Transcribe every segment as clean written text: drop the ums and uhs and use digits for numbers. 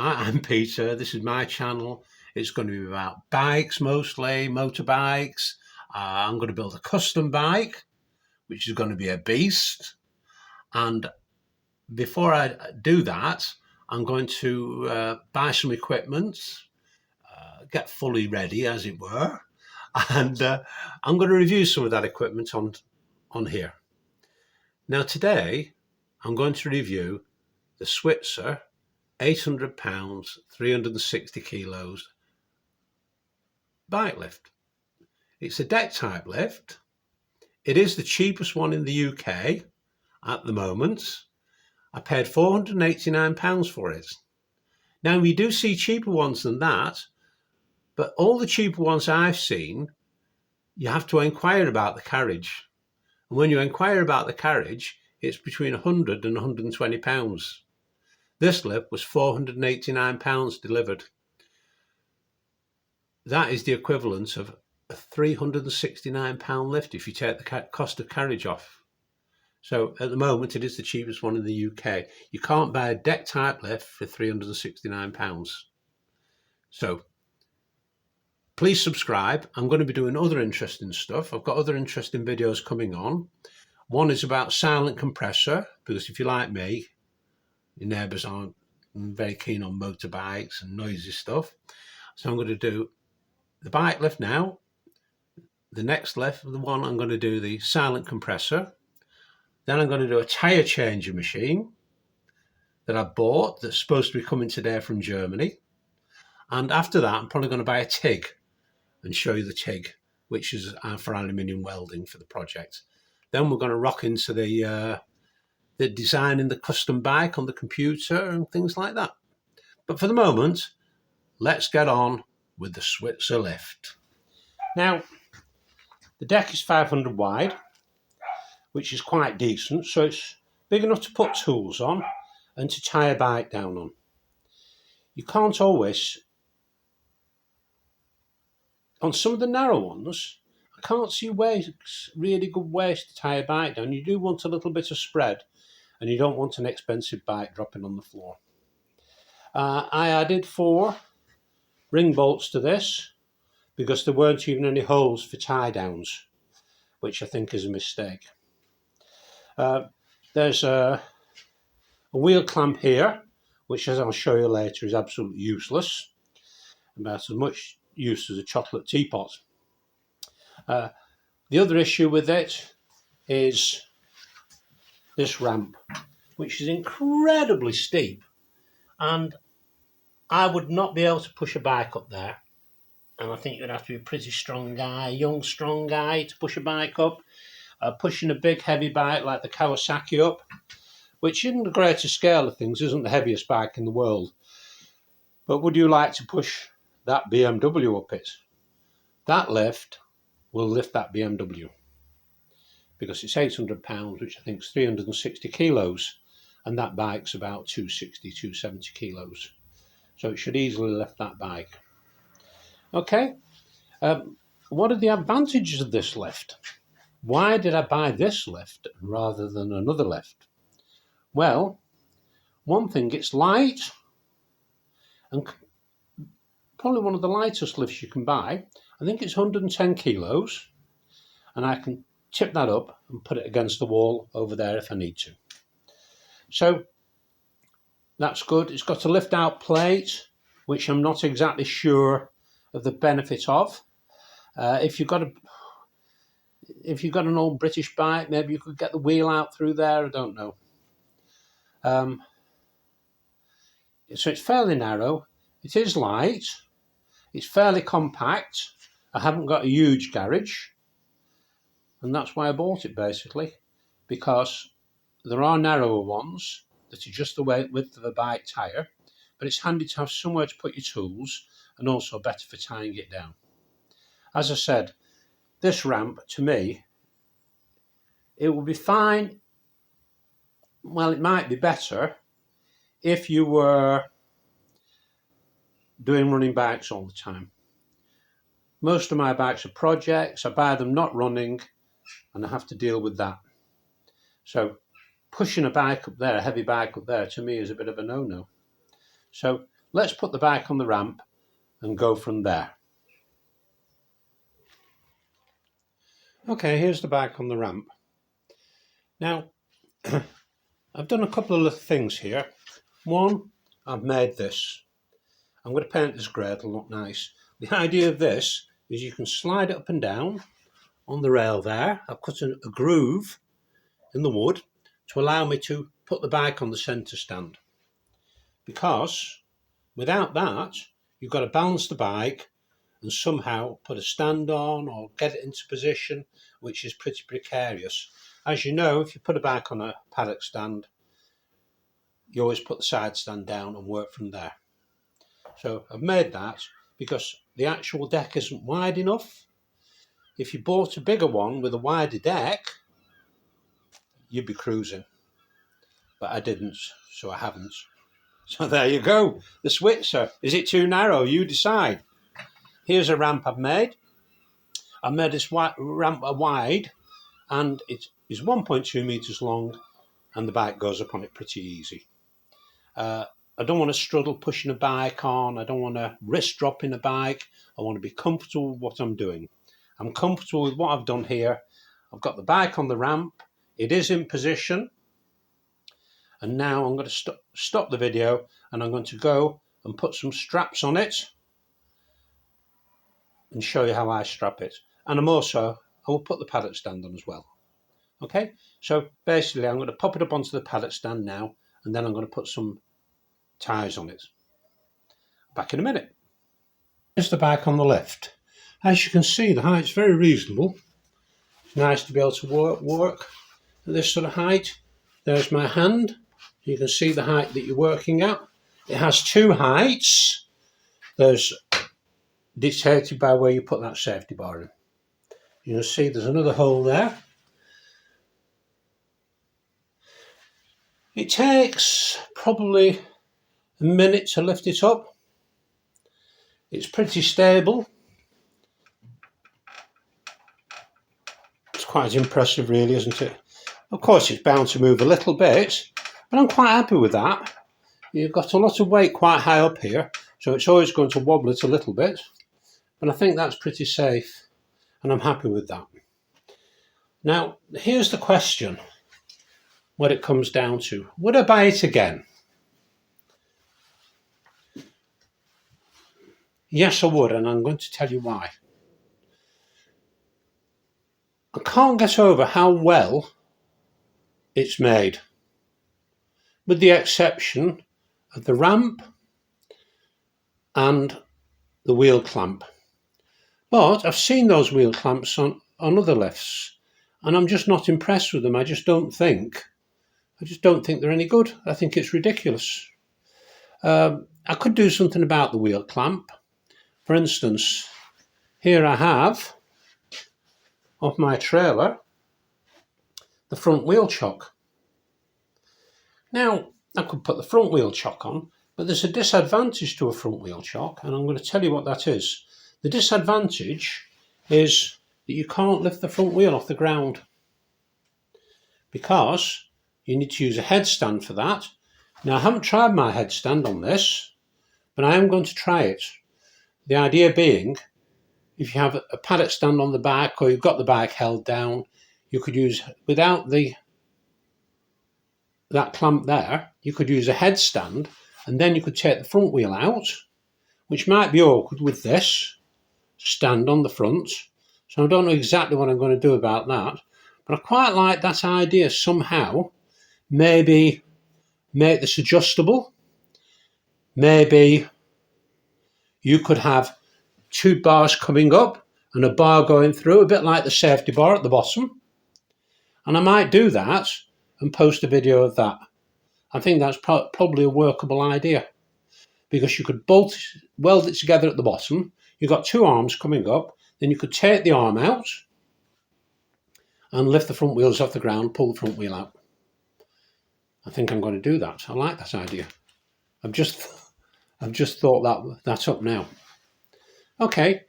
I'm Peter. This is my channel. It's going to be about bikes mostly, motorbikes. I'm going to build a custom bike, which is going to be a beast. And before I do that, I'm going to buy some equipment, get fully ready, as it were. And I'm going to review some of that equipment on here. Now today, I'm going to review the Switzer 800 pounds, 360 kilos bike lift. It's a deck type lift. It is the cheapest one in the UK at the moment. I paid £489 for it. Now we do see cheaper ones than that, but all the cheaper ones I've seen, you have to inquire about the carriage. And when you inquire about the carriage, it's between £100 and £120. This lift was £489 delivered. That is the equivalent of a £369 lift if you take the cost of carriage off. So at the moment, it is the cheapest one in the UK. You can't buy a deck type lift for £369. So please subscribe. I'm going to be doing other interesting stuff. I've got other interesting videos coming on. One is about silent compressor, because if you're like me, your neighbours aren't very keen on motorbikes and noisy stuff. So I'm going to do the bike lift now. The next lift, the one I'm going to do the silent compressor. Then I'm going to do a tyre changer machine that I bought that's supposed to be coming today from Germany. And after that, I'm probably going to buy a TIG and show you the TIG, which is for aluminium welding for the project. Then we're going to rock into the designing the custom bike on the computer and things like that. But for the moment, let's get on with the Switzer lift. Now, the deck is 500 wide, which is quite decent, so it's big enough to put tools on and to tie a bike down on. You can't always, on some of the narrow ones, I can't see really good ways to tie a bike down. You do want a little bit of spread, and you don't want an expensive bike dropping on the floor. I added 4 ring bolts to this because there weren't even any holes for tie downs, which I think is a mistake. There's a wheel clamp here, which, as I'll show you later, is absolutely useless, about as much use as a chocolate teapot. The other issue with it is this ramp, which is incredibly steep, and I would not be able to push a bike up there. And I think you'd have to be a pretty strong guy, young strong guy, to push a bike up. Pushing a big heavy bike like the Kawasaki up, which in the greater scale of things isn't the heaviest bike in the world. But would you like to push that BMW up it? That lift will lift that BMW because it's 800 pounds, which I think is 360 kilos, and that bike's about 260, 270 kilos. So it should easily lift that bike. Okay, what are the advantages of this lift? Why did I buy this lift rather than another lift? Well, one thing, it's light, and probably one of the lightest lifts you can buy. I think it's 110 kilos, and I can tip that up and put it against the wall over there if I need to. So that's good. It's got a lift out plate, which I'm not exactly sure of the benefit of. If you've got an old British bike, maybe you could get the wheel out through there, I don't know. So it's fairly narrow, it is light, it's fairly compact. I haven't got a huge garage, and that's why I bought it basically, because there are narrower ones that are just the width of a bike tyre, but it's handy to have somewhere to put your tools and also better for tying it down. As I said, this ramp, to me, it will be fine. Well, it might be better if you were doing running bikes all the time. Most of my bikes are projects. I buy them not running, and I have to deal with that. So pushing a bike up there, a heavy bike up there, to me is a bit of a no-no. So let's put the bike on the ramp and go from there. Okay, here's the bike on the ramp. Now, I've done a couple of little things here. One, I've made this. I'm going to paint this grey, it'll look nice. The idea of this is you can slide it up and down on the rail there. I've cut a groove in the wood to allow me to put the bike on the centre stand. Because without that, you've got to balance the bike and somehow put a stand on or get it into position, which is pretty precarious. As you know, if you put a bike on a paddock stand, you always put the side stand down and work from there. So I've made that because the actual deck isn't wide enough. If you bought a bigger one with a wider deck, you'd be cruising. But I didn't, so I haven't. So there you go, the Switzer. Is it too narrow? You decide. Here's a ramp I've made. I've made this ramp wide, and it is 1.2 metres long, and the bike goes up on it pretty easy. I don't want to struggle pushing a bike on. I don't want to risk dropping a bike. I want to be comfortable with what I'm doing. I'm comfortable with what I've done here. I've got the bike on the ramp. It is in position. And now I'm going to stop the video, and I'm going to go and put some straps on it and show you how I strap it. And I will put the paddock stand on as well. Okay, so basically I'm going to pop it up onto the paddock stand now, and then I'm going to put some tyres on it. Back in a minute. Here's the bike on the lift. As you can see, the height's very reasonable. It's nice to be able to work at this sort of height. There's my hand. You can see the height that you're working at. It has two heights. There's dictated by where you put that safety bar in. You can see there's another hole there. It takes probably a minute to lift it up. It's pretty stable. It's quite impressive really, isn't it? Of course it's bound to move a little bit, but I'm quite happy with that. You've got a lot of weight quite high up here, so it's always going to wobble it a little bit, but I think that's pretty safe, and I'm happy with that. Now, here's the question, what it comes down to. Would I buy it again? Yes, I would, and I'm going to tell you why. I can't get over how well it's made, with the exception of the ramp and the wheel clamp. But I've seen those wheel clamps on other lifts, and I'm just not impressed with them. I just don't think they're any good. I think it's ridiculous. I could do something about the wheel clamp. For instance, here I have, off my trailer, the front wheel chock. Now, I could put the front wheel chock on, but there's a disadvantage to a front wheel chock, and I'm going to tell you what that is. The disadvantage is that you can't lift the front wheel off the ground, because you need to use a headstand for that. Now, I haven't tried my headstand on this, but I am going to try it. The idea being, if you have a paddock stand on the back, or you've got the bike held down, you could use, without that clamp there, you could use a headstand, and then you could take the front wheel out, which might be awkward with this stand on the front. So I don't know exactly what I'm going to do about that, but I quite like that idea somehow. Maybe make this adjustable. Maybe you could have two bars coming up and a bar going through, a bit like the safety bar at the bottom. And I might do that and post a video of that. I think that's probably a workable idea, because you could weld it together at the bottom. You've got two arms coming up, then you could take the arm out and lift the front wheels off the ground, pull the front wheel out. I think I'm going to do that. I like that idea. I've just thought that up now. Okay,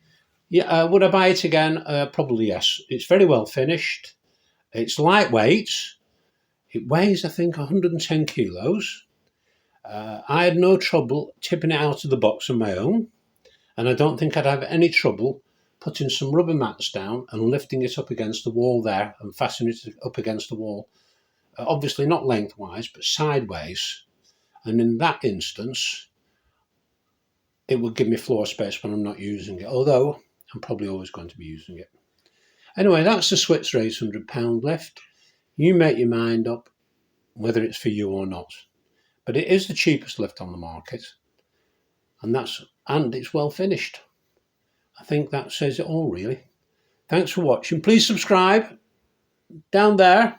yeah. Would I buy it again? Probably yes. It's very well finished. It's lightweight. It weighs, I think, 110 kilos. I had no trouble tipping it out of the box on my own, and I don't think I'd have any trouble putting some rubber mats down and lifting it up against the wall there and fastening it up against the wall. Obviously not lengthwise, but sideways. And in that instance, it would give me floor space when I'm not using it, although I'm probably always going to be using it. Anyway, that's the Switzer £800 lift. You make your mind up whether it's for you or not. But it is the cheapest lift on the market, and it's well finished. I think that says it all, really. Thanks for watching. Please subscribe down there.